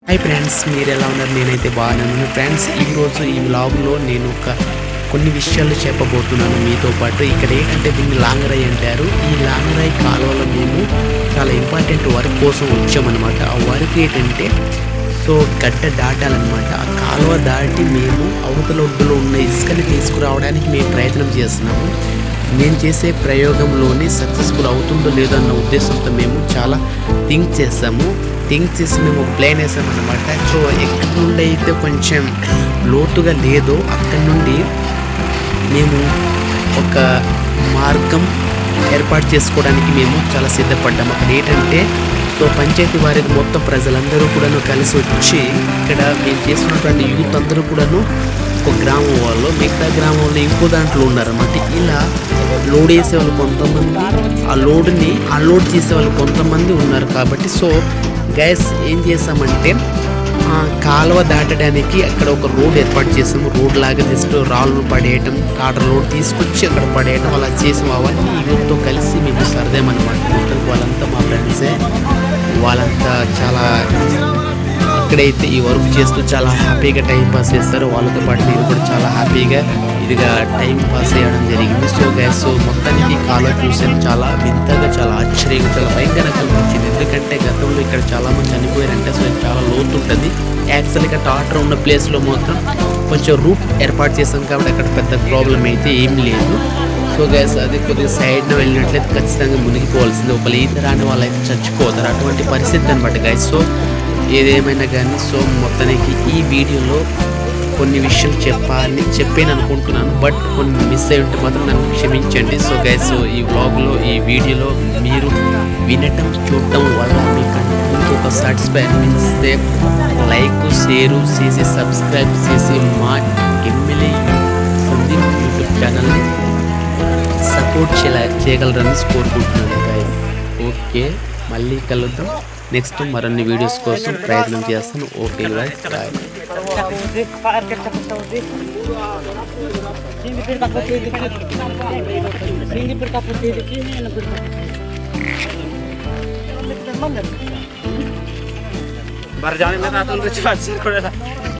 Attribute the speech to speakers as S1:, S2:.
S1: Hi friends, మీరు ఎలా ఉన్నారు? నేనైతే బాగున్నాను ఫ్రెండ్స్. ఈరోజు ఈ వ్లాగ్లో నేను కొన్ని విషయాలు చెప్పబోతున్నాను మీతో పాటు. ఇక్కడ ఏంటంటే దీన్ని లాంగరాయి అంటారు. ఈ లాంగరాయి కాలువలో మేము చాలా ఇంపార్టెంట్ వర్క్ కోసం వచ్చామన్నమాట. ఆ వర్క్ ఏంటంటే గడ్డ దాటాలన్నమాట. ఆ కాలువ దాటి మేము అవతల ఒడ్డులో ఉన్న ఇసుకని తీసుకురావడానికి మేము ప్రయత్నం చేస్తున్నాము. నేను చేసే ప్రయోగంలోని సక్సెస్ఫుల్ అవుతుందో లేదో అన్న ఉద్దేశంతో మేము చాలా థింక్ చేసి మేము ఒక ప్లాన్ వేసామన్నమాట. ఎక్కడి నుండి అయితే కొంచెం లోతుగా లేదో అక్కడి నుండి మేము ఒక మార్గం ఏర్పాటు చేసుకోవడానికి మేము చాలా సిద్ధపడ్డాము. అక్కడ ఏంటంటే పంచాయతీ వారికి మొత్తం ప్రజలందరూ కూడాను కలిసి వచ్చి ఇక్కడ మేము చేస్తున్నటువంటి యూత్ అందరూ కూడాను ఒక గ్రామం వాళ్ళు, మిగతా గ్రామంలో ఇంకో దాంట్లో ఉన్నారన్నమాట. ఇలా లోడ్ వేసే వాళ్ళు కొంతమంది, ఆ లోడ్ని అన్లోడ్ చేసే వాళ్ళు కొంతమంది ఉన్నారు. కాబట్టి గైస్ ఏం చేసామంటే కాలువ దాటడానికి అక్కడ ఒక రోడ్ ఏర్పాటు చేసాము. రోడ్ లాగా జస్ట్ రాళ్ళు పడేయటం, టాటర్ రోడ్ తీసుకొచ్చి అక్కడ పడేయటం అలా చేసాము. అవన్నీ యూత్తో కలిసి మేము సరదామన్నమాట. మొత్తం వాళ్ళంతా మా ఫ్రెండ్సే. వాళ్ళంతా చాలా అక్కడైతే ఈ వర్క్ చేస్తూ చాలా హ్యాపీగా టైం పాస్ చేస్తారు. వాళ్ళతో పాటు నేను కూడా చాలా హ్యాపీగా ఇదిగా టైం పాస్ చేయడం జరిగింది. గైస్ మొత్తానికి కాలువ చూసాను. చాలా వింతగా, చాలా ఆశ్చర్యంగా, చాలా భయంకరంగా అనిపించింది. ఎందుకంటే గతంలో ఇక్కడ చాలామంది చనిపోయారంటే చాలా లోతు ఉంటుంది. యాక్చువల్గా టాటర్ ఉన్న ప్లేస్లో మాత్రం కొంచెం రూట్ ఏర్పాటు చేసాం కాబట్టి అక్కడ పెద్ద ప్రాబ్లం అయితే ఏం లేదు. గైస్ అది కొద్దిగా సైడ్న వెళ్ళినట్లయితే ఖచ్చితంగా మునిగిపోవాల్సింది. ఒకళ్ళు ఈత రాని వాళ్ళు అయితే చచ్చిపోతారు. అటువంటి పరిస్థితి అనమాట గైస్. ఏదేమైనా కానీ మొత్తానికి ఈ వీడియోలో కొన్ని విషయాలు చెప్పాను అనుకుంటున్నాను. బట్ కొన్ని మిస్ అయి ఉంటే మాత్రం నన్ను క్షమించండి. గైస్ ఈ వ్లాగ్లో, ఈ వీడియోలో మీరు వినటం, చూడటం వల్ల మీకు ఒక సాటిస్ఫై అనిపిస్తే లైక్, షేరు చేసి సబ్స్క్రైబ్ చేసి మా ఎమ్మెల్యే సందీప్ యూట్యూబ్ ఛానల్ని సపోర్ట్ చేయగలరని కోరుకుంటున్నాను గైస్. ఓకే, మళ్ళీ కలుద్దాం. నెక్స్ట్ మరిన్ని వీడియోస్ కోసం ప్రయత్నం చేస్తాను. Okay guys, bye.
S2: बाहर जाने में